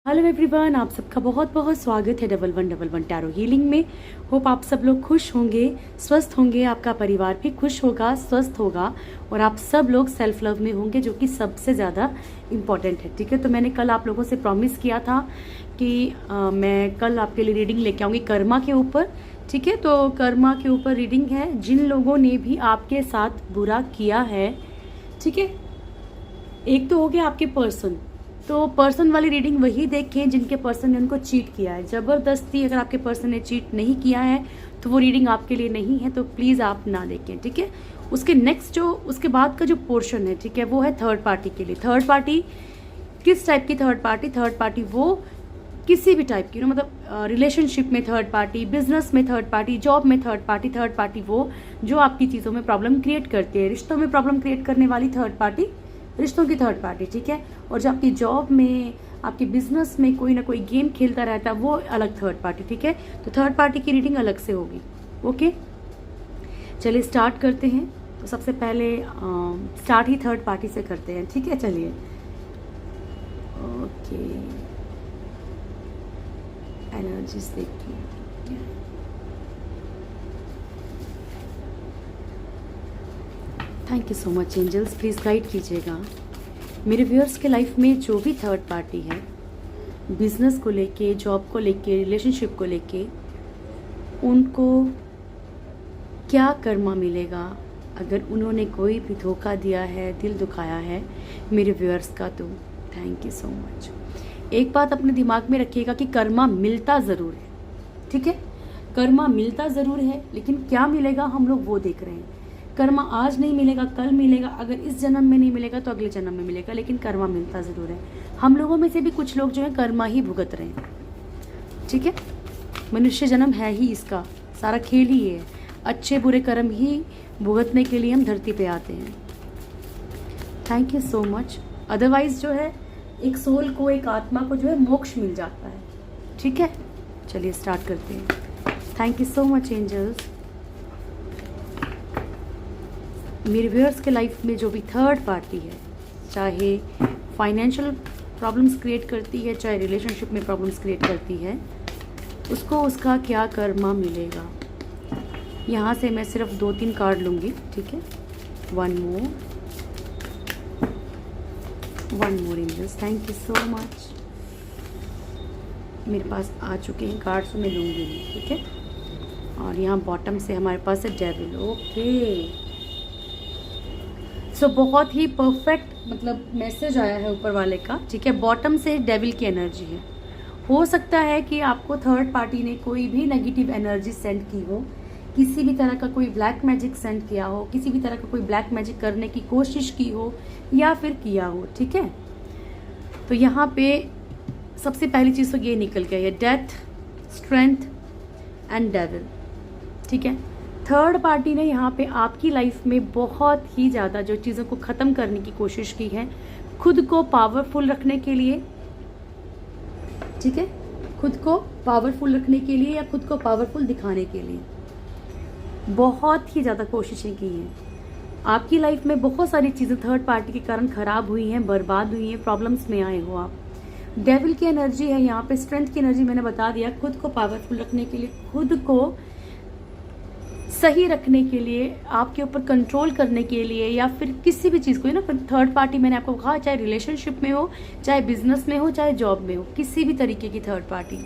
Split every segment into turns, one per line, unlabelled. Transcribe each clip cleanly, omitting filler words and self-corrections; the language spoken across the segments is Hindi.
हेलो एवरीवन, आप सबका बहुत बहुत स्वागत है डबल वन टैरो हीलिंग में। होप आप सब लोग खुश होंगे, स्वस्थ होंगे, आपका परिवार भी खुश होगा, स्वस्थ होगा और आप सब लोग सेल्फ लव में होंगे, जो कि सबसे ज़्यादा इम्पॉर्टेंट है। ठीक है, तो मैंने कल आप लोगों से प्रॉमिस किया था कि मैं कल आपके लिए रीडिंग लेके आऊँगी कर्मा के ऊपर। ठीक है, तो कर्मा के ऊपर रीडिंग है, जिन लोगों ने भी आपके साथ बुरा किया है। ठीक है, एक तो हो गया आपके पर्सन, तो पर्सन वाली रीडिंग वही देखें जिनके पर्सन ने उनको चीट किया है। ज़बरदस्ती अगर आपके पर्सन ने चीट नहीं किया है तो वो रीडिंग आपके लिए नहीं है, तो प्लीज़ आप ना देखें। ठीक है, उसके नेक्स्ट जो उसके बाद का जो पोर्शन है, ठीक है, वो है थर्ड पार्टी के लिए। थर्ड पार्टी किस टाइप की थर्ड पार्टी? थर्ड पार्टी वो किसी भी टाइप की, मतलब रिलेशनशिप में थर्ड पार्टी, बिजनेस में थर्ड पार्टी, जॉब में थर्ड पार्टी। थर्ड पार्टी वो जो आपकी चीज़ों में प्रॉब्लम क्रिएट करती है, रिश्तों में प्रॉब्लम क्रिएट करने वाली थर्ड पार्टी, रिश्तों की थर्ड पार्टी। ठीक है, और जो आपकी जॉब में, आपके बिजनेस में कोई ना कोई गेम खेलता रहता है, वो अलग थर्ड पार्टी। ठीक है, तो थर्ड पार्टी की रीडिंग अलग से होगी। ओके, चलिए स्टार्ट करते हैं। तो सबसे पहले स्टार्ट ही थर्ड पार्टी से करते हैं। ठीक है, चलिए। ओके, एनर्जीज देखिए। Thank you so much angels, please guide कीजिएगा मेरे व्यूअर्स के लाइफ में जो भी थर्ड पार्टी है, बिजनेस को लेके, जॉब को लेके, रिलेशनशिप को लेके, उनको क्या कर्मा मिलेगा अगर उन्होंने कोई भी धोखा दिया है, दिल दुखाया है मेरे व्यूअर्स का। तो थैंक यू सो मच। एक बात अपने दिमाग में रखिएगा कि कर्मा मिलता ज़रूर है। ठीक है, कर्मा मिलता ज़रूर है, लेकिन क्या मिलेगा हम लोग वो देख रहे हैं। कर्मा आज नहीं मिलेगा, कल मिलेगा, अगर इस जन्म में नहीं मिलेगा तो अगले जन्म में मिलेगा, लेकिन कर्मा मिलता ज़रूर है। हम लोगों में से भी कुछ लोग जो है कर्मा ही भुगत रहे हैं। ठीक है, मनुष्य जन्म है ही इसका, सारा खेल ही है। अच्छे बुरे कर्म ही भुगतने के लिए हम धरती पे आते हैं। Thank you so much. Otherwise जो है एक सोल को, एक आत्मा को जो है मोक्ष मिल जाता है। ठीक है, चलिए स्टार्ट करते हैं। Thank you so much angels. मेरे व्यूअर्स के लाइफ में जो भी थर्ड पार्टी है, चाहे फाइनेंशियल प्रॉब्लम्स क्रिएट करती है, चाहे रिलेशनशिप में प्रॉब्लम्स क्रिएट करती है, उसको उसका क्या कर्मा मिलेगा। यहाँ से मैं सिर्फ 2-3 कार्ड लूँगी। ठीक है, one more angels, thank you so much. मेरे पास आ चुके हैं कार्ड्स, तो मैं लूँगी नहीं। ठीक है, और यहाँ बॉटम से हमारे पास है डेविल। ओके, सो बहुत ही परफेक्ट मतलब मैसेज आया है ऊपर वाले का। ठीक है, बॉटम से डेविल की एनर्जी है। हो सकता है कि आपको थर्ड पार्टी ने कोई भी नेगेटिव एनर्जी सेंड की हो, किसी भी तरह का कोई ब्लैक मैजिक सेंड किया हो, किसी भी तरह का कोई ब्लैक मैजिक करने की कोशिश की हो या फिर किया हो। ठीक है, तो यहाँ पे सबसे पहली चीज़ तो ये निकल गई है, डेथ, स्ट्रेंथ एंड डेविल। ठीक है, थर्ड पार्टी ने यहाँ पे आपकी लाइफ में बहुत ही ज़्यादा जो चीज़ों को ख़त्म करने की कोशिश की है, खुद को पावरफुल रखने के लिए। ठीक है, खुद को पावरफुल रखने के लिए या खुद को पावरफुल दिखाने के लिए बहुत ही ज़्यादा कोशिशें की हैं। आपकी लाइफ में बहुत सारी चीज़ें थर्ड पार्टी के कारण ख़राब हुई हैं, बर्बाद हुई हैं, प्रॉब्लम्स में आए हो आप। डेविल की एनर्जी है यहाँ पे, स्ट्रेंथ की एनर्जी मैंने बता दिया, खुद को पावरफुल रखने के लिए, खुद को सही रखने के लिए, आपके ऊपर कंट्रोल करने के लिए, या फिर किसी भी चीज़ को ना, थर्ड पार्टी मैंने आपको कहा, चाहे रिलेशनशिप में हो, चाहे बिजनेस में हो, चाहे जॉब में हो, किसी भी तरीके की थर्ड पार्टी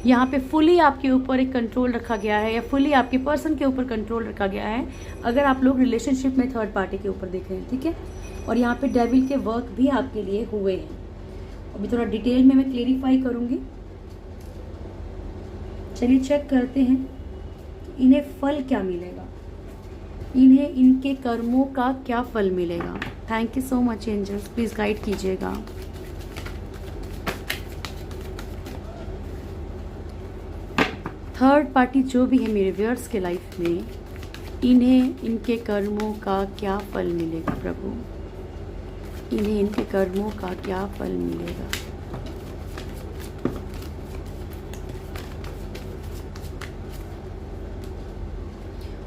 यहाँ पे फुली आपके ऊपर एक कंट्रोल रखा गया है, या फुली आपके पर्सन के ऊपर कंट्रोल रखा गया है, अगर आप लोग रिलेशनशिप में थर्ड पार्टी के ऊपर देख रहे हैं। ठीक है, और यहाँ पे डेविल के वर्क भी आपके लिए हुए हैं। अभी थोड़ा डिटेल में मैं क्लेरिफाई करूँगी। चलिए चेक करते हैं इन्हें फल क्या मिलेगा, इन्हें इनके कर्मों का क्या फल मिलेगा। Thank you so much angels, please guide कीजिएगा। थर्ड पार्टी जो भी है मेरे व्यूअर्स के लाइफ में, इन्हें इनके कर्मों का क्या फल मिलेगा प्रभु, इन्हें इनके कर्मों का क्या फल मिलेगा।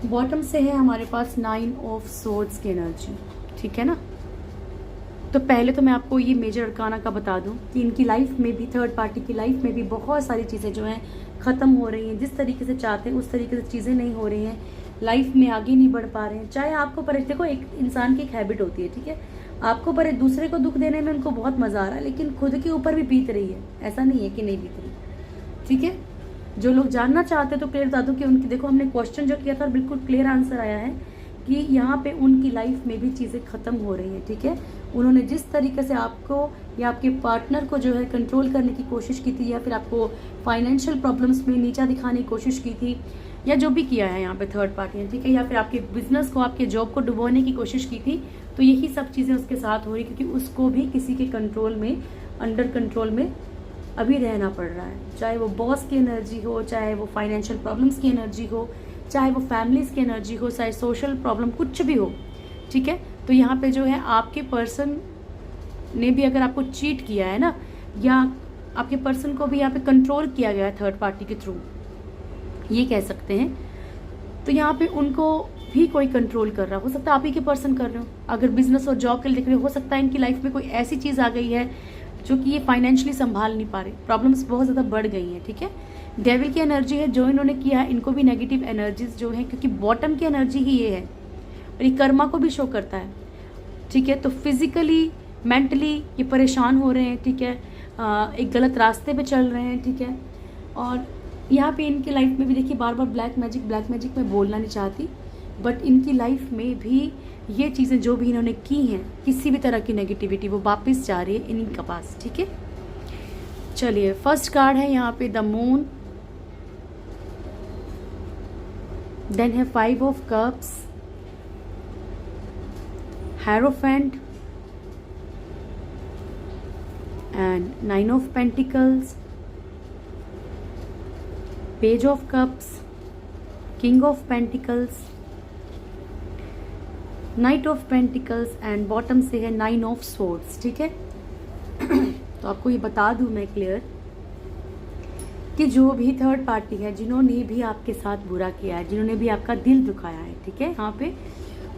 बॉटम से है हमारे पास 9 ऑफ सोर्ड्स की एनर्जी। ठीक है ना, तो पहले तो मैं आपको ये मेजर अरकाना का बता दूं कि इनकी लाइफ में भी, थर्ड पार्टी की लाइफ में भी बहुत सारी चीज़ें जो हैं ख़त्म हो रही हैं। जिस तरीके से चाहते हैं उस तरीके से चीज़ें नहीं हो रही हैं, लाइफ में आगे नहीं बढ़ पा रहे हैं। चाहे आपको पर देखो, एक इंसान की एक हैबिट होती है, ठीक है, आपको पर दूसरे को दुख देने में उनको बहुत मज़ा आ रहा है, लेकिन खुद के ऊपर भी बीत रही है, ऐसा नहीं है कि नहीं बीत रही, ठीक है। जो लोग जानना चाहते हैं तो क्लियर बता दूं कि उनकी, देखो हमने क्वेश्चन जो किया था बिल्कुल क्लियर आंसर आया है कि यहाँ पे उनकी लाइफ में भी चीज़ें ख़त्म हो रही हैं, ठीक है। उन्होंने जिस तरीके से आपको या आपके पार्टनर को जो है कंट्रोल करने की कोशिश की थी, या फिर आपको फाइनेंशियल प्रॉब्लम्स में नीचा दिखाने की कोशिश की थी, या जो भी किया है यहाँ पे थर्ड पार्टी ने, ठीक है, या फिर आपके बिजनेस को, आपके जॉब को डुबोने की कोशिश की थी, तो यही सब चीज़ें उसके साथ हो रही, क्योंकि उसको भी किसी के कंट्रोल में, अंडर कंट्रोल में अभी रहना पड़ रहा है। चाहे वो बॉस की एनर्जी हो, चाहे वो फाइनेंशियल प्रॉब्लम्स की एनर्जी हो, चाहे वो फैमिलीज की एनर्जी हो, चाहे सोशल प्रॉब्लम, कुछ भी हो, ठीक है। तो यहाँ पे जो है आपके पर्सन ने भी अगर आपको चीट किया है ना, या आपके पर्सन को भी यहाँ पे कंट्रोल किया गया है थर्ड पार्टी के थ्रू, ये कह सकते हैं, तो यहाँ पे उनको भी कोई कंट्रोल कर रहा हो सकता है, आप ही के पर्सन कर रहे हो। अगर बिजनेस और जॉब के लिए देख रहे हो सकता है इनकी लाइफ में कोई ऐसी चीज़ आ गई है जो कि ये फाइनेंशियली संभाल नहीं पा रहे, प्रॉब्लम्स बहुत ज़्यादा बढ़ गई हैं, ठीक है। डेविल की एनर्जी है जो इन्होंने किया है, इनको भी नेगेटिव एनर्जीज जो है, क्योंकि बॉटम की एनर्जी ही ये है, और ये कर्मा को भी शो करता है, ठीक है। तो फिजिकली, मेंटली ये परेशान हो रहे हैं, ठीक है, एक गलत रास्ते पे चल रहे हैं, ठीक है। और यहाँ पे इनकी लाइफ में भी देखिए बार बार ब्लैक मैजिक मैं बोलना नहीं चाहती, बट इनकी लाइफ में भी ये चीज़ें जो भी इन्होंने की हैं, किसी भी तरह की नेगेटिविटी वो वापस जा रही है इनके पास, ठीक है। चलिए, फर्स्ट कार्ड है यहाँ पे द मून, देन है 5 of cups, hierophant and 9 of pentacles, page of cups, king of pentacles, night of pentacles and bottom से है 9 ऑफ स्वॉर्ड्स, ठीक है। तो आपको ये बता दूं मैं क्लियर कि जो भी थर्ड पार्टी है, जिन्होंने भी आपके साथ बुरा किया है, जिन्होंने भी आपका दिल दुखाया है, ठीक है, यहाँ पे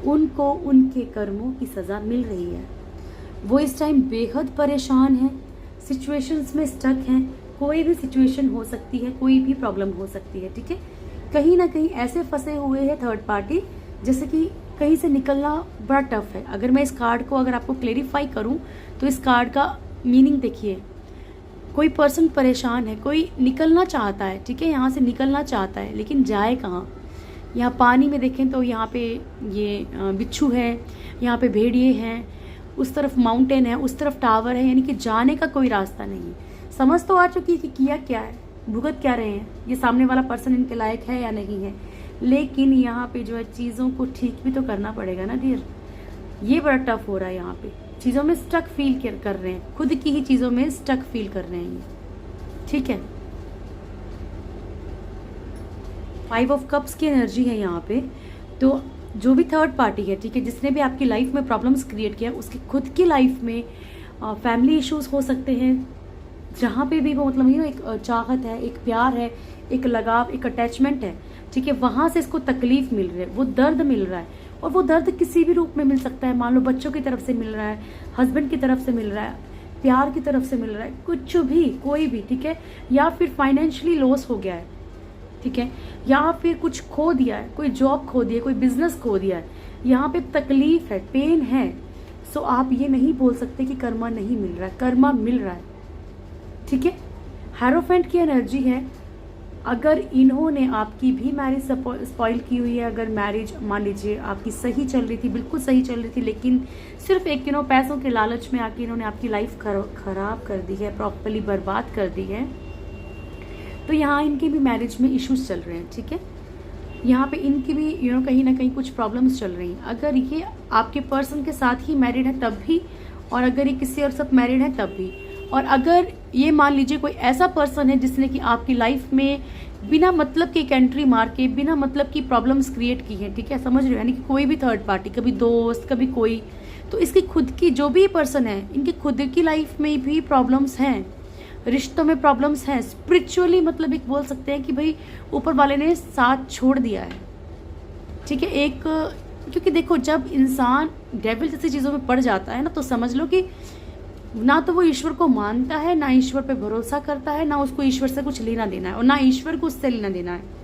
उनको उनके कर्मों की सज़ा मिल रही है। वो इस टाइम बेहद परेशान है, सिचुएशंस में स्टक हैं, कोई भी सिचुएशन हो सकती है, कोई भी प्रॉब्लम हो सकती है, ठीक है। कहीं ना कहीं ऐसे फंसे हुए हैं थर्ड पार्टी, जैसे कि कहीं से निकलना बड़ा टफ है। अगर मैं इस कार्ड को अगर आपको क्लेरिफाई करूं तो इस कार्ड का मीनिंग देखिए, कोई पर्सन परेशान है, कोई निकलना चाहता है, ठीक है, यहाँ से निकलना चाहता है, लेकिन जाए कहाँ। यहाँ पानी में देखें तो यहाँ पे ये बिच्छू है, यहाँ पे भेड़िए हैं, उस तरफ माउंटेन है, उस तरफ टावर है, यानी कि जाने का कोई रास्ता नहीं है। समझ तो आ चुकी है कि किया क्या है, भुगत क्या रहे हैं, ये सामने वाला पर्सन इनके लायक है या नहीं है, लेकिन यहाँ पे जो है चीज़ों को ठीक भी तो करना पड़ेगा ना डियर। ये बड़ा टफ हो रहा है, यहाँ पे चीज़ों में स्टक फील कर रहे हैं, खुद की ही चीज़ों में स्टक फील कर रहे हैं ये, ठीक है। 5 ऑफ कप्स की एनर्जी है यहाँ पे। तो जो भी थर्ड पार्टी है, ठीक है, जिसने भी आपकी लाइफ में प्रॉब्लम्स क्रिएट किया, उसकी खुद की लाइफ में फैमिली इश्यूज हो सकते हैं, जहाँ पे भी वो मतलब ये एक चाहत है, एक प्यार है, एक लगाव, एक अटैचमेंट है, ठीक है, वहाँ से इसको तकलीफ मिल रही है, वो दर्द मिल रहा है, और वो दर्द किसी भी रूप में मिल सकता है। मान लो बच्चों की तरफ से मिल रहा है, हस्बैंड की तरफ से मिल रहा है, प्यार की तरफ से मिल रहा है, कुछ भी, कोई भी, ठीक है, या फिर फाइनेंशियली लॉस हो गया है, ठीक है, या फिर कुछ खो दिया है, कोई जॉब खो दिया है, कोई बिजनेस खो दिया है, यहाँ पे तकलीफ है, पेन है। सो आप ये नहीं बोल सकते कि कर्मा नहीं मिल रहा है, कर्मा मिल रहा है, ठीक है। हेरोफेंट की एनर्जी है, अगर इन्होंने आपकी भी मैरिज स्पॉइल की हुई है, अगर मैरिज मान लीजिए आपकी सही चल रही थी, बिल्कुल सही चल रही थी, लेकिन सिर्फ एक पैसों के लालच में आके इन्होंने आपकी लाइफ खराब कर दी है, प्रॉपर्ली बर्बाद कर दी है, तो यहाँ इनके भी मैरिज में इश्यूज चल रहे हैं, ठीक है। यहाँ पे इनकी भी कहीं ना कहीं कुछ प्रॉब्लम्स चल रही हैं। अगर ये आपके पर्सन के साथ ही मैरिड है तब भी, और अगर ये किसी और साथ मैरिड है तब भी, और अगर ये मान लीजिए कोई ऐसा पर्सन है जिसने कि आपकी लाइफ में बिना मतलब की एक एंट्री मार के, बिना मतलब की प्रॉब्लम्स क्रिएट की है, ठीक है, समझ रहे हो, यानी कि कोई भी थर्ड पार्टी, कभी दोस्त, कभी कोई, तो इसकी खुद की जो भी पर्सन है, इनकी खुद की लाइफ में भी प्रॉब्लम्स हैं, रिश्तों में प्रॉब्लम्स हैं, स्पिरिचुअली मतलब एक बोल सकते हैं कि भाई ऊपर वाले ने साथ छोड़ दिया है, ठीक है। एक क्योंकि देखो जब इंसान डेविल जैसी चीज़ों में पड़ जाता है ना, तो समझ लो कि ना तो वो ईश्वर को मानता है, ना ईश्वर पे भरोसा करता है, ना उसको ईश्वर से कुछ लेना देना है, और ना ईश्वर को उससे लेना देना है।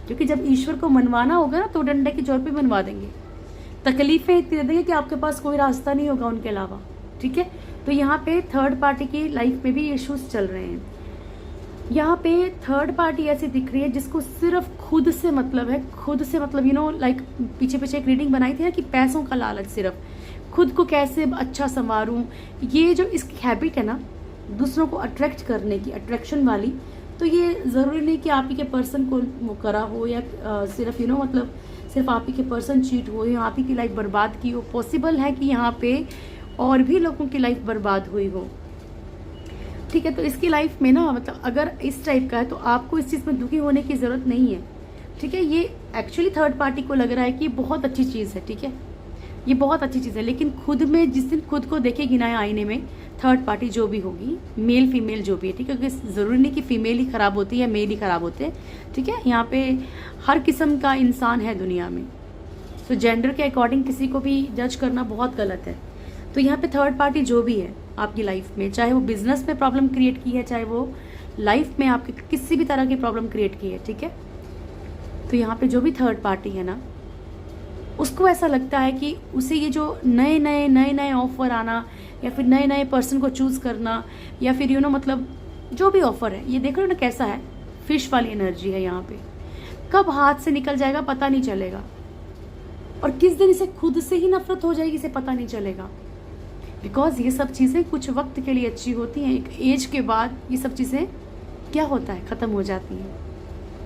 क्योंकि जब ईश्वर को मनवाना होगा ना तो डंडे की जोर पे मनवा देंगे। तकलीफें इतनी दे देंगे कि आपके पास कोई रास्ता नहीं होगा उनके अलावा। ठीक है, तो यहाँ पे थर्ड पार्टी की लाइफ में भी इश्यूज चल रहे हैं। यहाँ पे थर्ड पार्टी ऐसी दिख रही है जिसको सिर्फ खुद से मतलब है, खुद से मतलब लाइक पीछे पीछे एक रीडिंग बनाई थी ना कि पैसों का लालच, सिर्फ खुद को कैसे अच्छा संवारूं, ये जो इसकी हैबिट है ना दूसरों को अट्रैक्ट करने की, अट्रैक्शन वाली, तो ये ज़रूरी नहीं कि आप ही के पर्सन को वो करा हो या सिर्फ मतलब सिर्फ आप ही के पर्सन चीट हो या आप ही की लाइफ बर्बाद की हो। पॉसिबल है कि यहाँ पे और भी लोगों की लाइफ बर्बाद हुई हो। ठीक है, तो इसकी लाइफ में ना मतलब अगर इस टाइप का है तो आपको इस चीज़ में दुखी होने की ज़रूरत नहीं है। ठीक है, ये एक्चुअली थर्ड पार्टी को लग रहा है कि बहुत अच्छी चीज़ है। ठीक है, ये बहुत अच्छी चीज़ है, लेकिन खुद में जिस दिन खुद को देखेगी ना आईने में, थर्ड पार्टी जो भी होगी, मेल फीमेल जो भी है, ठीक है, क्योंकि ज़रूरी नहीं कि फीमेल ही ख़राब होती है या मेल ही ख़राब होते हैं। ठीक है, यहाँ पे हर किस्म का इंसान है दुनिया में, तो जेंडर के अकॉर्डिंग किसी को भी जज करना बहुत गलत है। तो यहाँ पे थर्ड पार्टी जो भी है आपकी लाइफ में, चाहे वो बिजनेस में प्रॉब्लम क्रिएट की है, चाहे वो लाइफ में आपके किसी भी तरह की प्रॉब्लम क्रिएट की है। ठीक है, तो यहाँ पे जो भी थर्ड पार्टी है ना, उसको ऐसा लगता है कि उसे ये जो नए नए ऑफर आना या फिर नए नए पर्सन को चूज करना या फिर मतलब जो भी ऑफर है, ये देख रहे हो ना कैसा है, फिश वाली एनर्जी है। यहाँ पे कब हाथ से निकल जाएगा पता नहीं चलेगा, और किस दिन इसे खुद से ही नफरत हो जाएगी इसे पता नहीं चलेगा। बिकॉज ये सब चीज़ें कुछ वक्त के लिए अच्छी होती हैं, एक एज के बाद ये सब चीज़ें क्या होता है, ख़त्म हो जाती हैं।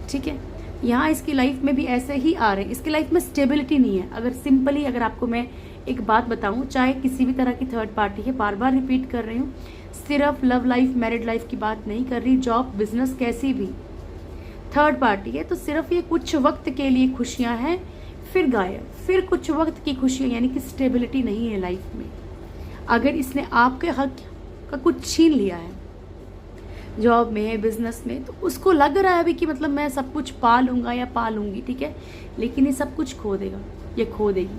ठीक है, यहाँ इसकी लाइफ में भी ऐसे ही आ रहे हैं, इसकी लाइफ में स्टेबिलिटी नहीं है। अगर सिंपली अगर आपको मैं एक बात बताऊँ, चाहे किसी भी तरह की थर्ड पार्टी है, बार बार रिपीट कर रही हूँ, सिर्फ लव लाइफ मैरिड लाइफ की बात नहीं कर रही, जॉब बिजनेस कैसी भी थर्ड पार्टी है तो सिर्फ ये कुछ वक्त के लिए खुशियाँ हैं, फिर गायब, फिर कुछ वक्त की खुशियाँ, यानी कि स्टेबिलिटी नहीं है लाइफ में। अगर इसने आपके हक का कुछ छीन लिया है जॉब में, बिजनेस में, तो उसको लग रहा है अभी कि मतलब मैं सब कुछ पा लूँगा या पा लूँगी। ठीक है, लेकिन ये सब कुछ खो देगा, ये खो देगी।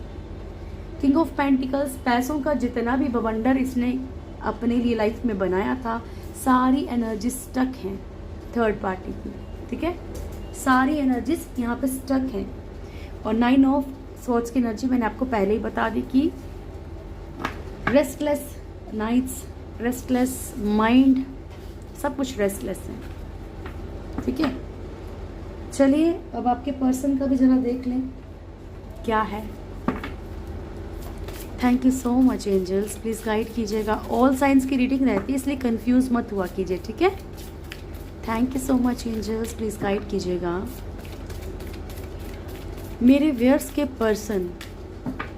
किंग ऑफ पेंटिकल्स, पैसों का जितना भी बवंडर इसने अपने लिए लाइफ में बनाया था, सारी एनर्जी स्टक हैं थर्ड पार्टी की। ठीक है, सारी एनर्जीज यहाँ पे स्टक हैं। और 9 ऑफ स्वॉर्ड्स की एनर्जी मैंने आपको पहले ही बता दी कि रेस्टलेस नाइट्स, रेस्टलेस माइंड, सब कुछ रेस्टलेस है। ठीक है, चलिए अब आपके पर्सन का भी जरा देख लें क्या है। Thank you so much angels, please guide कीजिएगा। ऑल साइंस की रीडिंग रहती है इसलिए कंफ्यूज मत हुआ कीजिए। ठीक है, thank you so much angels, please guide कीजिएगा। मेरे व्यूअर्स के पर्सन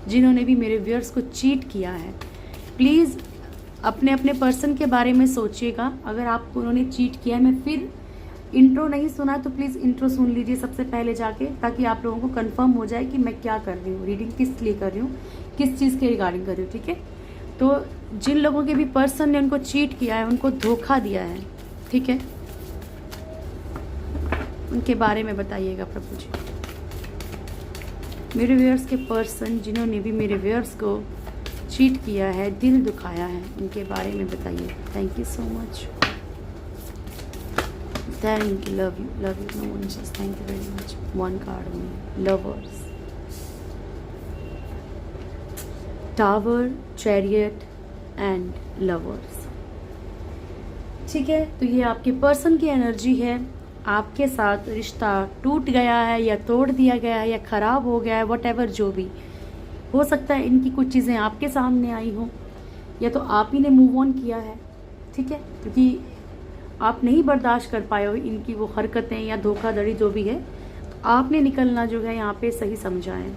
जिन्होंने भी मेरे व्यूअर्स को चीट किया है, प्लीज़ अपने अपने पर्सन के बारे में सोचिएगा। अगर आपको उन्होंने चीट किया है, मैं फिर इंट्रो नहीं सुना तो प्लीज़ इंट्रो सुन लीजिए सबसे पहले जाके, ताकि आप लोगों को कंफर्म हो जाए कि मैं क्या कर रही हूँ, रीडिंग किस लिए कर रही हूँ, किस चीज़ के रिगार्डिंग कर रही हूँ। ठीक है, तो जिन लोगों के भी पर्सन ने उनको चीट किया है, उनको धोखा दिया है, ठीक है, उनके बारे में बताइएगा प्रभु जी। मेरे व्यूअर्स के पर्सन जिन्होंने भी मेरे व्यूअर्स को चीट किया है, दिल दुखाया है, उनके बारे में बताइए। Thank you so much, thank you, love you no one, just thank you very much. One card में lovers, tower, chariot and lovers. ठीक है, तो ये आपके पर्सन की एनर्जी है। आपके साथ रिश्ता टूट गया है या तोड़ दिया गया है या ख़राब हो गया है, वट जो भी हो सकता है। इनकी कुछ चीज़ें आपके सामने आई हों या तो आप ही ने मूव ऑन किया है। ठीक है, क्योंकि आप नहीं बर्दाश्त कर पाए हो इनकी वो हरकतें या धोखाधड़ी जो भी है, तो आपने निकलना जो है यहाँ पे सही समझा है।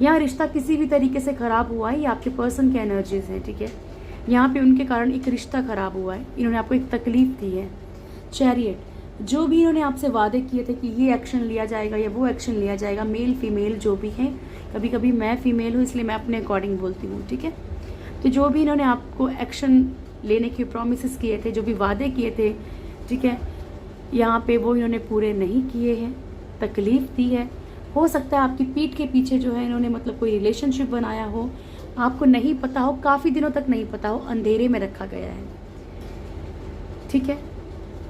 यहाँ रिश्ता किसी भी तरीके से ख़राब हुआ है, ये आपके पर्सन के एनर्जीज हैं। ठीक है, यहाँ पे उनके कारण एक रिश्ता ख़राब हुआ है, इन्होंने आपको एक तकलीफ दी है। चैरियट, जो भी इन्होंने आपसे वादे किए थे कि ये एक्शन लिया जाएगा या वो एक्शन लिया जाएगा, मेल फीमेल जो भी हैं, कभी कभी मैं फीमेल हूँ इसलिए मैं अपने अकॉर्डिंग बोलती हूँ। ठीक है, तो जो भी इन्होंने आपको एक्शन लेने के प्रॉमिसेस किए थे, जो भी वादे किए थे, ठीक है, यहाँ पे वो इन्होंने पूरे नहीं किए हैं, तकलीफ दी है। हो सकता है आपकी पीठ के पीछे जो है इन्होंने मतलब कोई रिलेशनशिप बनाया हो आपको नहीं पता हो, काफ़ी दिनों तक नहीं पता हो, अंधेरे में रखा गया है, ठीक है।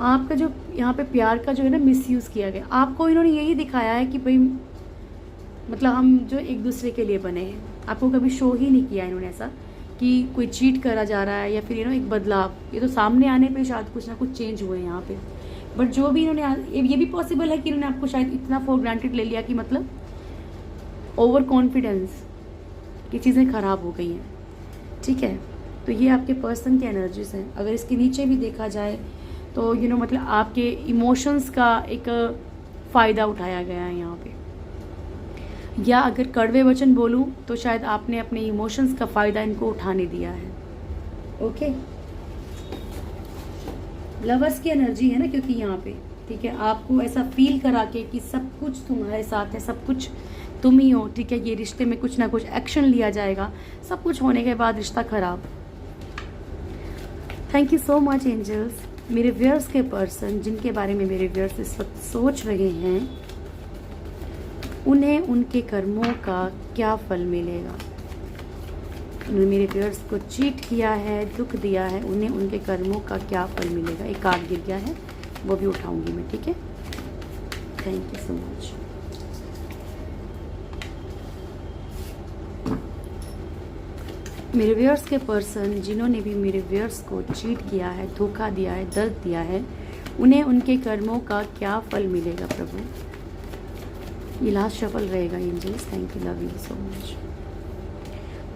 आपका जो यहाँ पे प्यार का जो है ना मिसयूज़ किया गया, आपको इन्होंने यही दिखाया है कि भाई मतलब हम जो एक दूसरे के लिए बने हैं। आपको कभी शो ही नहीं किया इन्होंने ऐसा कि कोई चीट करा जा रहा है या फिर एक बदलाव। ये तो सामने आने पे शायद कुछ ना कुछ चेंज हुए हैं यहाँ पे। बट जो भी इन्होंने, ये भी पॉसिबल है कि इन्होंने आपको शायद इतना फॉर ग्रांटेड ले लिया कि मतलब ओवर कॉन्फिडेंस की चीज़ें ख़राब हो गई हैं, ठीक है। तो ये आपके पर्सन की एनर्जीज हैं। अगर इसके नीचे भी देखा जाए तो मतलब आपके इमोशंस का एक फ़ायदा उठाया गया है यहाँ पे, या अगर कड़वे वचन बोलूँ तो शायद आपने अपने इमोशंस का फ़ायदा इनको उठाने दिया है। ओके, लवर्स की एनर्जी है ना, क्योंकि यहाँ पे ठीक है आपको ऐसा फील करा के कि सब कुछ तुम्हारे साथ है, सब कुछ तुम ही हो, ठीक है। ये रिश्ते में कुछ ना कुछ एक्शन लिया जाएगा, सब कुछ होने के बाद रिश्ता खराब। Thank you so much angels. मेरे व्यूअर्स के पर्सन जिनके बारे में मेरे व्यूअर्स इस वक्त सोच रहे हैं, उन्हें उनके कर्मों का क्या फल मिलेगा। उन्होंने मेरे व्यूअर्स को चीट किया है, दुख दिया है, उन्हें उनके कर्मों का क्या फल मिलेगा। एक कार्ड गिर गया है, वो भी उठाऊंगी मैं, ठीक है। Thank you so much. मेरे व्यूअर्स के पर्सन जिन्होंने भी मेरे व्यूअर्स को चीट किया है, धोखा दिया है, दर्द दिया है, उन्हें उनके कर्मों का क्या फल मिलेगा प्रभु। ये लास्ट शफल रहेगा angels. Thank you, love you so much.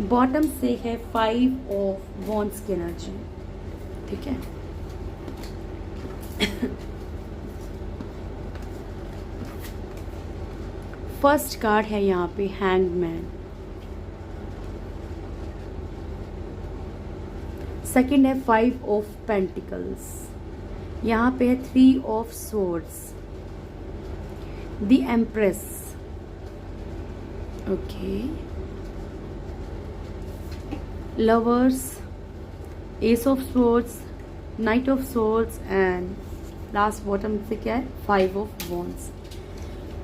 Bottom से है 5 ऑफ वॉन्ड्स की एनर्जी, ठीक है। फर्स्ट कार्ड है यहाँ पे हैंगमैन, सेकंड है 5 ऑफ पेंटिकल्स, यहाँ पे है 3 of swords, the empress, okay, lovers, S of swords, night of swords and last bottom से क्या है 5 ऑफ वॉन्ड्स।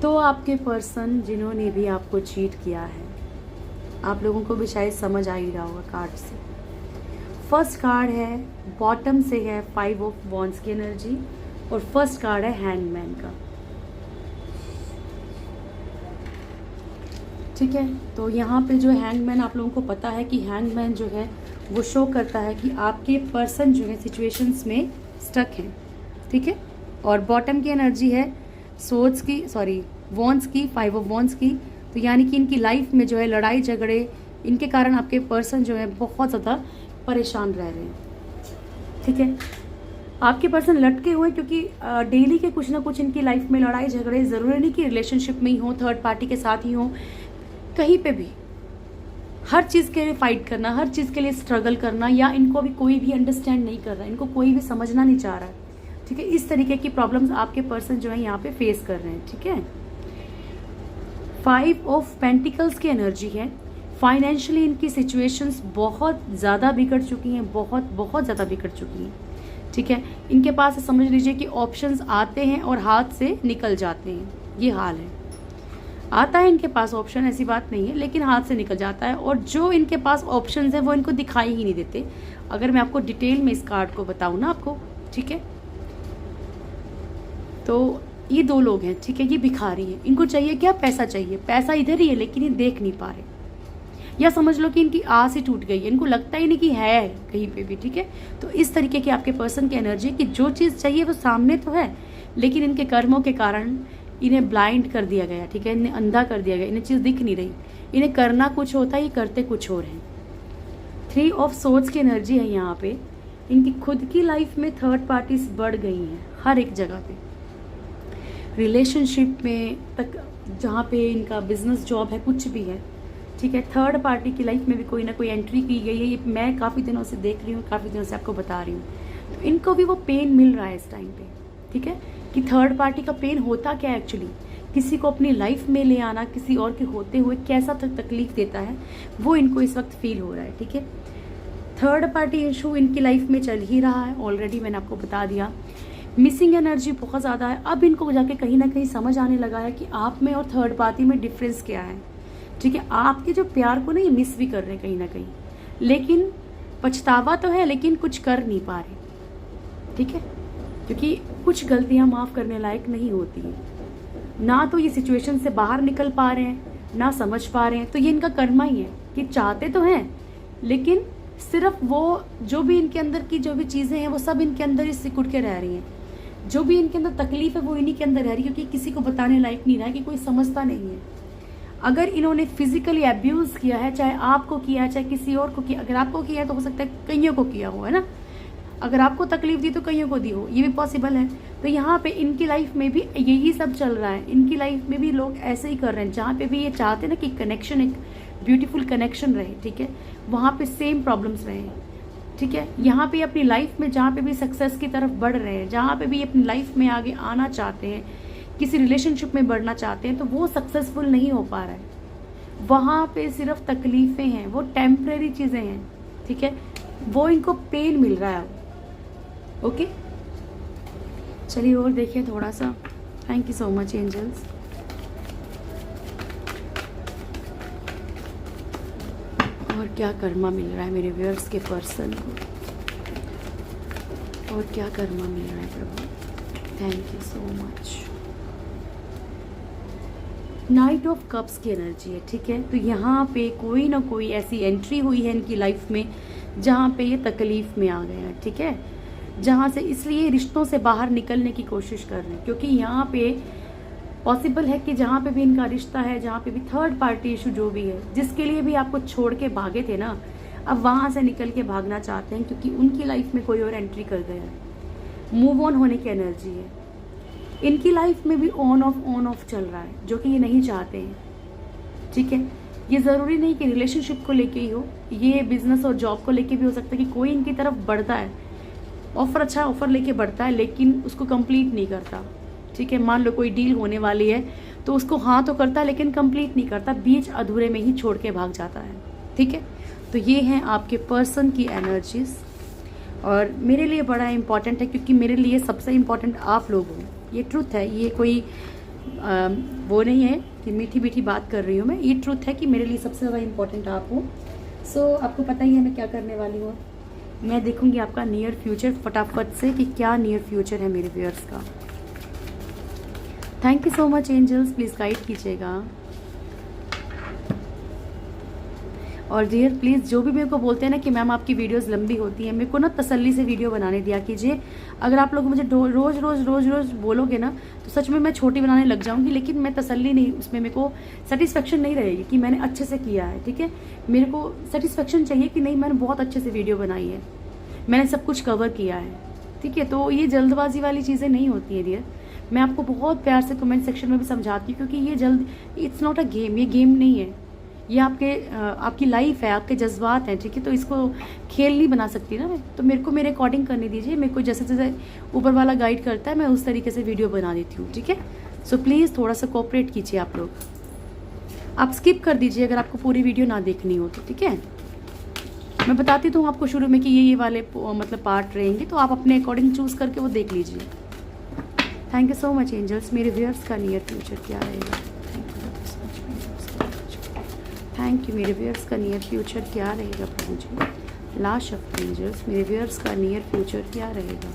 तो आपके पर्सन जिन्होंने भी आपको चीट किया है, आप लोगों को भी शायद समझ आ ही रहा होगा कार्ड से। फर्स्ट कार्ड है बॉटम से है 5 ऑफ वॉन्ड्स की एनर्जी और फर्स्ट कार्ड है हैंगमैन का, ठीक है। तो यहाँ पे जो हैंगमैन, आप लोगों को पता है कि हैंगमैन जो है वो शो करता है कि आपके पर्सन जो है सिचुएशंस में स्टक हैं, ठीक है। और बॉटम की एनर्जी है सोर्ड्स की, सॉरी वॉन्ड्स की, 5 ऑफ वॉन्ड्स की। तो यानी कि इनकी लाइफ में जो है लड़ाई झगड़े, इनके कारण आपके पर्सन जो है बहुत ज़्यादा परेशान रह रहे हैं, ठीक है। आपके पर्सन लटके हुए क्योंकि डेली के कुछ ना कुछ इनकी लाइफ में लड़ाई झगड़े, ज़रूरी नहीं कि रिलेशनशिप में ही हो, थर्ड पार्टी के साथ ही हो, कहीं पे भी हर चीज़ के लिए फाइट करना, हर चीज़ के लिए स्ट्रगल करना, या इनको भी कोई भी अंडरस्टैंड नहीं कर रहा है, इनको कोई भी समझना नहीं चाह रहा है, ठीक है। इस तरीके की प्रॉब्लम्स आपके पर्सन जो है यहाँ पे फेस कर रहे हैं, ठीक है। 5 ऑफ पेंटिकल्स की एनर्जी है। फाइनेंशियली इनकी सिचुएशंस बहुत ज़्यादा बिगड़ चुकी हैं, बहुत ज़्यादा बिगड़ चुकी हैं, ठीक है। इनके पास समझ लीजिए कि ऑप्शंस आते हैं और हाथ से निकल जाते हैं, ये हाल है। आता है इनके पास ऑप्शन, ऐसी बात नहीं है, लेकिन हाथ से निकल जाता है। और जो इनके पास ऑप्शंस हैं वो इनको दिखाई ही नहीं देते। अगर मैं आपको डिटेल में इस कार्ड को बताऊँ ना आपको, ठीक है, तो ये 2 लोग हैं, ठीक है। ये भिखारी हैं, इनको चाहिए क्या, पैसा चाहिए, पैसा इधर ही है लेकिन ये देख नहीं पा रहे, या समझ लो कि इनकी आस ही टूट गई है, इनको लगता ही नहीं कि है कहीं पे भी, ठीक है। तो इस तरीके की आपके पर्सन की एनर्जी कि जो चीज़ चाहिए वो सामने तो है, लेकिन इनके कर्मों के कारण इन्हें ब्लाइंड कर दिया गया, ठीक है, इन्हें अंधा कर दिया गया, इन्हें चीज़ दिख नहीं रही, इन्हें करना कुछ होता है, ये करते कुछ और हैं। 3 ऑफ सोर्ड्स की एनर्जी है यहाँ पे। इनकी खुद की लाइफ में थर्ड पार्टीज बढ़ गई हैं हर एक जगह पे, रिलेशनशिप में तक, जहाँ पे इनका बिजनेस जॉब है, कुछ भी है, ठीक है। थर्ड पार्टी की लाइफ में भी कोई ना कोई एंट्री की गई है, ये मैं काफ़ी दिनों से देख रही हूँ, काफ़ी दिनों से आपको बता रही हूँ। तो इनको भी वो पेन मिल रहा है इस टाइम पे, ठीक है, कि थर्ड पार्टी का पेन होता क्या है एक्चुअली, किसी को अपनी लाइफ में ले आना, किसी और के होते हुए कैसा तकलीफ देता है, वो इनको इस वक्त फील हो रहा है, ठीक है। थर्ड पार्टी इशू इनकी लाइफ में चल ही रहा है, ऑलरेडी मैंने आपको बता दिया। मिसिंग एनर्जी बहुत ज़्यादा है। अब इनको जाके कहीं ना कहीं समझ आने लगा है कि आप में और थर्ड पार्टी में डिफरेंस क्या है, ठीक है। आपके जो प्यार को ना ये मिस भी कर रहे हैं कहीं ना कहीं, लेकिन पछतावा तो है लेकिन कुछ कर नहीं पा रहे, ठीक है, क्योंकि कुछ गलतियां माफ़ करने लायक नहीं होती हैं। ना तो ये सिचुएशन से बाहर निकल पा रहे हैं, ना समझ पा रहे हैं, तो ये इनका कर्मा ही है कि चाहते तो हैं लेकिन सिर्फ वो जो भी इनके अंदर की जो भी चीज़ें हैं वो सब इनके अंदर ही सिकुड़ के रह रही हैं। जो भी इनके अंदर तकलीफ है वो इन्हीं के अंदर रह रही है, क्योंकि किसी को बताने लायक नहीं रहा है, कि कोई समझता नहीं है। अगर इन्होंने फिजिकली अब्यूज़ किया है, चाहे आपको किया है चाहे किसी और को किया, अगर आपको किया है तो हो सकता है कईयों को किया हो, है ना। अगर आपको तकलीफ दी तो कईयों को दी हो, ये भी पॉसिबल है। तो यहाँ पे इनकी लाइफ में भी यही सब चल रहा है। इनकी लाइफ में भी लोग ऐसे ही कर रहे हैं, जहाँ पे भी ये चाहते हैं ना कि कनेक्शन, एक ब्यूटीफुल कनेक्शन रहे, ठीक है, वहाँ पे सेम प्रॉब्लम्स रहे हैं, ठीक है। यहाँ पे अपनी लाइफ में जहाँ पे भी सक्सेस की तरफ बढ़ रहे हैं, जहाँ पे भी अपनी लाइफ में आगे आना चाहते हैं, किसी रिलेशनशिप में बढ़ना चाहते हैं, तो वो सक्सेसफुल नहीं हो पा रहा है। वहाँ पे सिर्फ तकलीफ़ें हैं, वो टेम्परेरी चीज़ें हैं, ठीक है, वो इनको पेन मिल रहा है। ओके, चलिए और देखिए थोड़ा सा। Thank you so much angels. और क्या कर्मा मिल रहा है मेरे व्यूअर्स के पर्सन को, और क्या कर्मा मिल रहा है प्रभु, thank you so much. Knight of cups की एनर्जी है, ठीक है। तो यहाँ पे कोई ना कोई ऐसी एंट्री हुई है इनकी लाइफ में जहाँ पे ये तकलीफ़ में आ गए हैं, ठीक है, जहाँ से इसलिए रिश्तों से बाहर निकलने की कोशिश कर रहे हैं, क्योंकि यहाँ पे पॉसिबल है कि जहाँ पे भी इनका रिश्ता है, जहाँ पे भी थर्ड पार्टी इशू जो भी है, जिसके लिए भी आपको छोड़ के भागे थे ना, अब वहाँ से निकल के भागना चाहते हैं, क्योंकि उनकी लाइफ में कोई और एंट्री कर गया है। मूव ऑन होने की एनर्जी है इनकी लाइफ में भी, ऑन ऑफ चल रहा है, जो कि ये नहीं चाहते हैं, ठीक है। ये ज़रूरी नहीं कि रिलेशनशिप को लेके ही हो, ये बिजनेस और जॉब को लेके भी हो सकता है कि कोई इनकी तरफ बढ़ता है, ऑफर अच्छा ऑफर लेके बढ़ता है लेकिन उसको कंप्लीट नहीं करता, ठीक है। मान लो कोई डील होने वाली है तो उसको हाँ तो करता है लेकिन कंप्लीट नहीं करता, बीच अधूरे में ही छोड़ के भाग जाता है, ठीक है। तो ये हैं आपके पर्सन की एनर्जीज, और मेरे लिए बड़ा इंपॉर्टेंट है, क्योंकि मेरे लिए सबसे इम्पॉर्टेंट आप लोग हो। ये ट्रुथ है, ये कोई वो नहीं है कि मीठी मीठी बात कर रही हूँ मैं, ये ट्रुथ है कि मेरे लिए सबसे ज़्यादा इम्पॉर्टेंट आप हो। सो आपको पता ही है मैं क्या करने वाली हूँ। मैं देखूंगी आपका नियर फ्यूचर फटाफट से कि क्या नियर फ्यूचर है मेरे व्यूअर्स का। Thank you so much angels, please guide कीजिएगा। और डियर प्लीज़ जो भी मेरे को बोलते हैं ना कि मैम आपकी वीडियोस लंबी होती हैं, मेरे को ना तसल्ली से वीडियो बनाने दिया कीजिए। अगर आप लोग मुझे रोज़ रोज़ बोलोगे ना तो सच में मैं छोटी बनाने लग जाऊंगी, लेकिन मैं तसल्ली नहीं, उसमें मेरे को सेटिस्फेक्शन नहीं रहेगी कि मैंने अच्छे से किया है, ठीक है। मेरे को सेटिस्फेक्शन चाहिए कि नहीं मैंने बहुत अच्छे से वीडियो बनाई है, मैंने सब कुछ कवर किया है, ठीक है। तो ये जल्दबाजी वाली चीज़ें नहीं होती हैं डियर, मैं आपको बहुत प्यार से कमेंट सेक्शन में भी समझाती हूँ, क्योंकि ये इट्स नॉट अ गेम, ये गेम नहीं है, ये आपकी लाइफ है, आपके जज्बात हैं, ठीक है। तो इसको खेल नहीं बना सकती ना मैं, तो मेरे को मेरे अकॉर्डिंग करने दीजिए, मेरे को जैसे जैसे ऊपर वाला गाइड करता है मैं उस तरीके से वीडियो बना देती हूँ, ठीक है। सो प्लीज़ थोड़ा सा कोऑपरेट कीजिए आप लोग, आप स्किप कर दीजिए अगर आपको पूरी वीडियो ना देखनी हो तो, ठीक है। मैं बताती तो हूँ आपको शुरू में कि ये वाले मतलब पार्ट रहेंगे, तो आप अपने अकॉर्डिंग चूज़ करके वो देख लीजिए। Thank you so much angels. मेरे व्यूअर्स का नियर फ्यूचर क्या रहेगा, थैंक यू। मेरे व्यूअर्स का नियर फ्यूचर क्या रहेगा प्रभु जी। लास्ट ऑफ एंजल्स, मेरे व्यूअर्स का नियर फ्यूचर क्या रहेगा।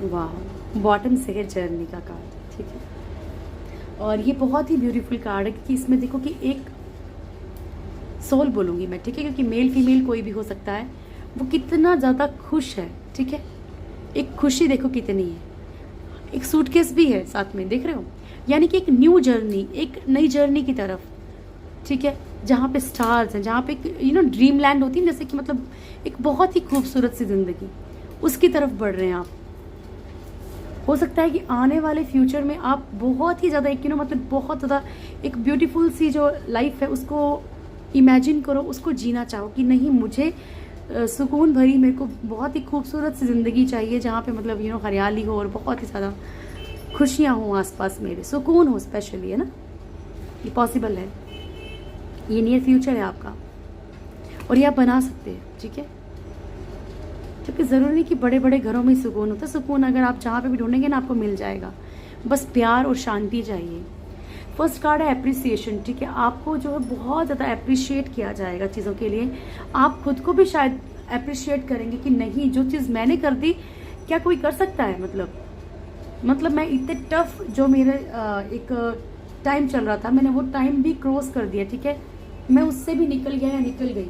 वाह, बॉटम से है जर्नी का कार्ड, ठीक है। और ये बहुत ही ब्यूटीफुल कार्ड है, क्योंकि इसमें देखो कि एक सोल बोलूँगी मैं, ठीक है, क्योंकि मेल फीमेल कोई भी हो सकता है, वो कितना ज़्यादा खुश है, ठीक है। एक खुशी देखो कितनी है, एक सूटकेस भी है साथ में, देख रहे हो, यानी कि एक न्यू जर्नी, एक नई जर्नी की तरफ, ठीक है, जहाँ पे स्टार्स हैं, जहाँ पे ड्रीम लैंड होती है, जैसे कि मतलब एक बहुत ही खूबसूरत सी ज़िंदगी, उसकी तरफ बढ़ रहे हैं आप। हो सकता है कि आने वाले फ्यूचर में आप बहुत ही ज़्यादा एक मतलब बहुत ज़्यादा एक ब्यूटीफुल सी जो लाइफ है उसको इमेजिन करो, उसको जीना चाहो कि नहीं मुझे सुकून भरी, मेरे को बहुत ही खूबसूरत सी ज़िंदगी चाहिए, जहाँ पे मतलब हरियाली हो और बहुत ही ज़्यादा खुशियाँ हों आसपास, मेरे सुकून हो स्पेशली, है ना। ये पॉसिबल है, ये नियर फ्यूचर है आपका, और ये आप बना सकते हैं, ठीक है। क्योंकि ज़रूरी नहीं कि बड़े बड़े घरों में ही सुकून होता है, सुकून अगर आप जहाँ पे भी ढूंढेंगे ना आपको मिल जाएगा, बस प्यार और शांति चाहिए। फर्स्ट कार्ड है एप्रिसिएशन, ठीक है। आपको जो है बहुत ज़्यादा अप्रिशिएट किया जाएगा चीज़ों के लिए। आप खुद को भी शायद अप्रिशिएट करेंगे कि नहीं, जो चीज़ मैंने कर दी क्या कोई कर सकता है। मतलब मैं इतने टफ जो मेरे एक टाइम चल रहा था, मैंने वो टाइम भी क्रॉस कर दिया, ठीक है। मैं उससे भी निकल गया या निकल गई।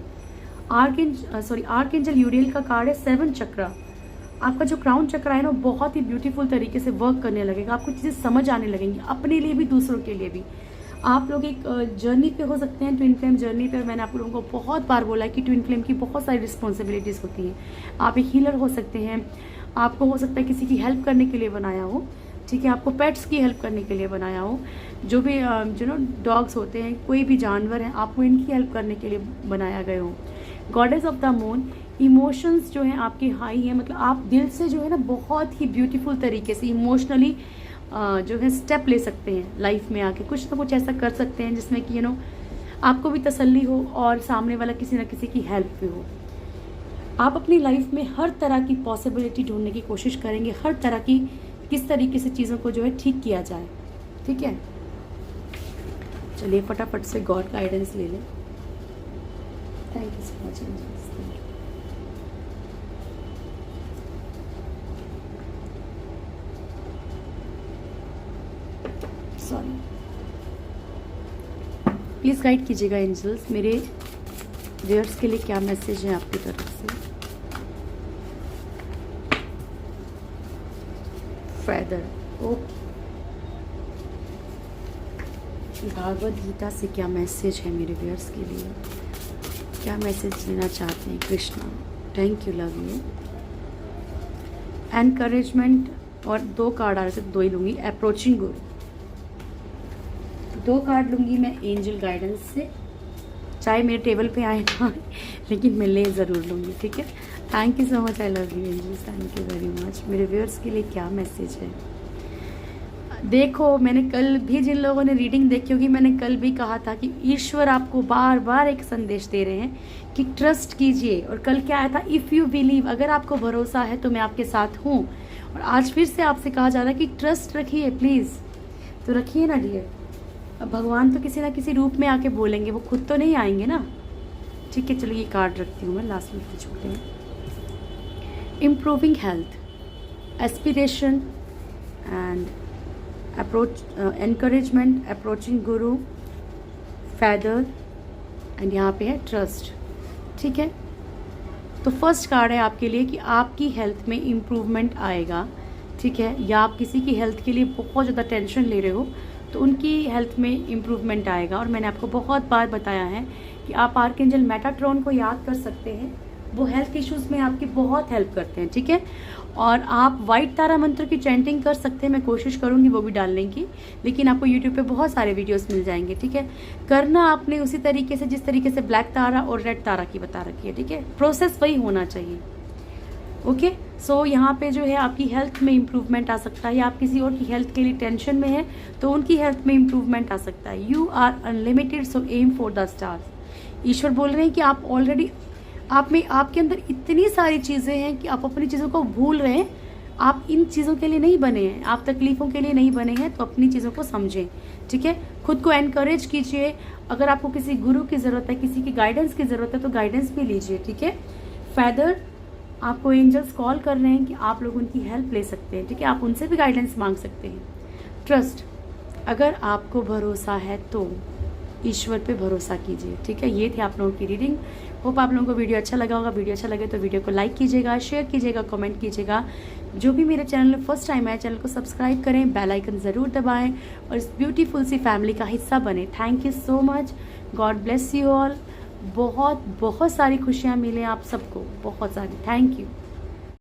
आर्कएंजल यूरियल का कार्ड है 7 चक्रा। आपका जो क्राउन चक्रा है ना, बहुत ही ब्यूटीफुल तरीके से वर्क करने लगेगा। आपको चीज़ें समझ आने लगेंगी, अपने लिए भी दूसरों के लिए भी। आप लोग एक जर्नी पे हो सकते हैं, ट्विन फ्लेम जर्नी पे। मैंने आप लोगों को बहुत बार बोला है कि ट्विन फ्लेम की बहुत सारी रिस्पॉन्सिबिलिटीज़ होती हैं। आप एक हीलर हो सकते हैं, आपको हो सकता है किसी की हेल्प करने के लिए बनाया हो, ठीक है। आपको पेट्स की हेल्प करने के लिए बनाया हो, जो भी डॉग्स होते हैं, कोई भी जानवर हैं, आपको इनकी हेल्प करने के लिए बनाया गया हो। Goddess of the moon, emotions जो हैं आपके हाई हैं, मतलब आप दिल से जो है ना बहुत ही ब्यूटीफुल तरीके से इमोशनली जो है स्टेप ले सकते हैं लाइफ में आके। कुछ ना कुछ ऐसा कर सकते हैं जिसमें कि आपको भी तसल्ली हो और सामने वाला किसी ना किसी की हेल्प भी हो। आप अपनी लाइफ में हर तरह की पॉसिबिलिटी ढूंढने की कोशिश करेंगे, हर तरह की किस तरीके से चीज़ों को जो है ठीक किया जाए, ठीक है। चलिए फटाफट से गॉड गाइडेंस ले लें। Thank you so much. Sorry, please guide कीजिएगा एंजल्स, मेरे व्यूअर्स के लिए क्या मैसेज है आपकी तरफ से। Feather, okay. भागवत गीता से क्या मैसेज है मेरे व्यूअर्स के लिए, क्या मैसेज देना चाहते हैं Krishna. Thank you, love you. Encouragement, और 2 कार्ड आ रहे थे, 2 ही लूँगी। अप्रोचिंग गुरु, 2 कार्ड लूँगी मैं एंजल गाइडेंस से, चाहे मेरे टेबल पे आए ना, लेकिन मैं ले ज़रूर लूँगी, ठीक है। Thank you so much, I love you angels, thank you very much. मेरे व्यूअर्स के लिए क्या मैसेज है। देखो, मैंने कल भी, जिन लोगों ने रीडिंग देखी होगी, मैंने कल भी कहा था कि ईश्वर आपको बार बार एक संदेश दे रहे हैं कि ट्रस्ट कीजिए। और कल क्या आया था, इफ़ यू बिलीव, अगर आपको भरोसा है तो मैं आपके साथ हूँ। और आज फिर से आपसे कहा जा रहा है कि ट्रस्ट रखिए प्लीज़, तो रखिए ना डियर। अब भगवान तो किसी ना किसी रूप में आके बोलेंगे, वो खुद तो नहीं आएंगे ना, ठीक है। चलो ये कार्ड रखती हूँ मैं, लास्ट में छोड़ते हैं। Improving health, aspiration and encouragement, approaching Guru, feather, and यहाँ पे है ट्रस्ट, ठीक है। तो फर्स्ट कार्ड है आपके लिए कि आपकी हेल्थ में इम्प्रूवमेंट आएगा, ठीक है। या आप किसी की हेल्थ के लिए बहुत ज़्यादा टेंशन ले रहे हो तो उनकी हेल्थ में इम्प्रूवमेंट आएगा। और मैंने आपको बहुत बार बताया है कि आप आर्कएंजल मेटाट्रॉन को याद कर सकते हैं, वो हेल्थ इश्यूज़ में आपकी बहुत हेल्प करते हैं, ठीक है। और आप वाइट तारा मंत्र की चैंटिंग कर सकते हैं, मैं कोशिश करूंगी वो भी डालने की, लेकिन आपको यूट्यूब पे बहुत सारे वीडियोस मिल जाएंगे, ठीक है। करना आपने उसी तरीके से जिस तरीके से ब्लैक तारा और रेड तारा की बता रखी है, ठीक है। प्रोसेस वही होना चाहिए, ओके। सो यहाँ पे जो है आपकी हेल्थ में इम्प्रूवमेंट आ सकता है, या आप किसी और की हेल्थ के लिए टेंशन में है तो उनकी हेल्थ में इम्प्रूवमेंट आ सकता है। You are unlimited, so aim for the stars. ईश्वर बोल रहे हैं कि आप ऑलरेडी, आप में, आपके अंदर इतनी सारी चीज़ें हैं कि आप अपनी चीज़ों को भूल रहे हैं। आप इन चीज़ों के लिए नहीं बने हैं, आप तकलीफ़ों के लिए नहीं बने हैं, तो अपनी चीज़ों को समझें, ठीक है। खुद को एनकरेज कीजिए। अगर आपको किसी गुरु की ज़रूरत है, किसी की गाइडेंस की ज़रूरत है तो गाइडेंस भी लीजिए, ठीक है। फेदर, आपको एंजल्स कॉल कर रहे हैं कि आप लोग उनकी हेल्प ले सकते हैं, ठीक है। आप उनसे भी गाइडेंस मांग सकते हैं। ट्रस्ट, अगर आपको भरोसा है तो ईश्वर पे भरोसा कीजिए, ठीक है। ये थी आप लोगों की रीडिंग। होप आप लोगों को वीडियो अच्छा लगा होगा। वीडियो अच्छा लगे तो वीडियो को लाइक कीजिएगा, शेयर कीजिएगा, कमेंट कीजिएगा। जो भी मेरे चैनल में फर्स्ट टाइम आए, चैनल को सब्सक्राइब करें, बेल आइकन ज़रूर दबाएं और इस ब्यूटीफुल सी फैमिली का हिस्सा बने। Thank you so much, God bless you all. बहुत बहुत सारी खुशियाँ मिलें आप सबको, बहुत सारी। Thank you.